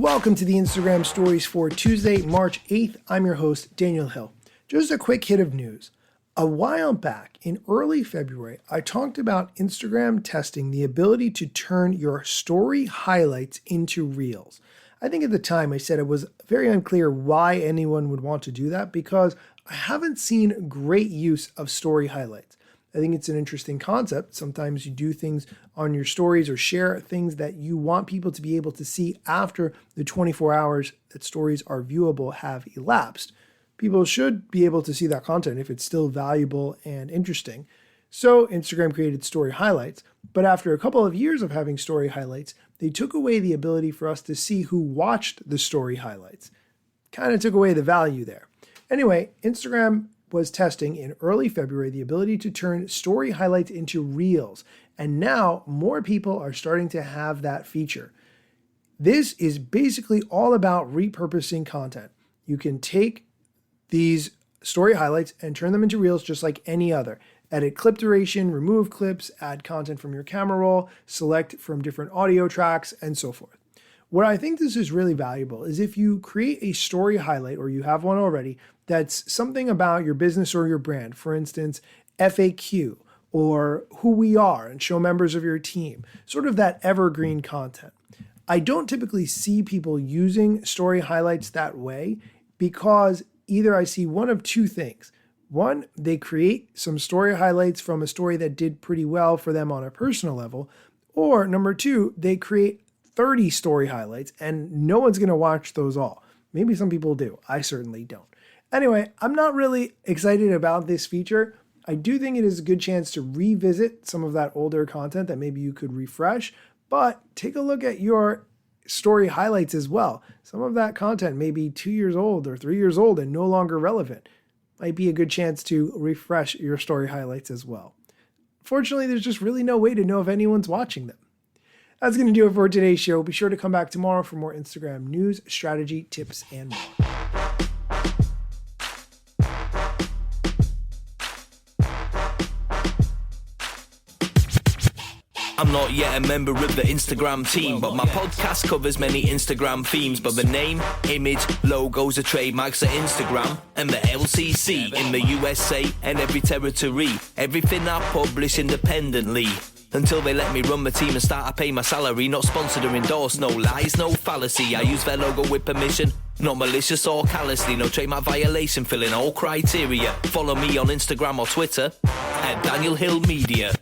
Welcome to the Instagram stories for Tuesday, March 8th. I'm your host, Daniel Hill. Just a quick hit of news. A while back, in early February, I talked about Instagram testing the ability to turn your story highlights into reels. I think at the time I said it was very unclear why anyone would want to do that because I haven't seen great use of story highlights. I think it's an interesting concept. Sometimes you do things on your stories or share things that you want people to be able to see after the 24 hours that stories are viewable have elapsed. People should be able to see that content if it's still valuable and interesting. So Instagram created story highlights, but after a couple of years of having story highlights, they took away the ability for us to see who watched the story highlights. Kind of took away the value there. Anyway, Instagram was testing in early February the ability to turn story highlights into reels, and now more people are starting to have that feature. This is basically all about repurposing content. You can take these story highlights and turn them into reels just like any other. Edit clip duration, remove clips, add content from your camera roll, select from different audio tracks, and so forth. What I think this is really valuable is if you create a story highlight, or you have one already, that's something about your business or your brand, for instance, FAQ or who we are, and show members of your team, sort of that evergreen content. I don't typically see people using story highlights that way because either I see one of two things. One, they create some story highlights from a story that did pretty well for them on a personal level, or number two, they create 30 story highlights and no one's going to watch those all. Maybe some people do. I certainly don't. Anyway, I'm not really excited about this feature. I do think it is a good chance to revisit some of that older content that maybe you could refresh, but take a look at your story highlights as well. Some of that content may be 2 years old or 3 years old and no longer relevant. Might be a good chance to refresh your story highlights as well. Fortunately, there's just really no way to know if anyone's watching them. That's going to do it for today's show. Be sure to come back tomorrow for more Instagram news, strategy, tips, and more. I'm not yet a member of the Instagram team, but my podcast covers many Instagram themes. But the name, image, logos are trademarks at Instagram and the LCC in the USA and every territory. Everything I publish independently. Until they let me run my team and start to pay my salary. Not sponsored or endorsed, no lies, no fallacy. I use their logo with permission, not malicious or callously. No trademark violation, filling all criteria. Follow me on Instagram or Twitter at Daniel Hill Media.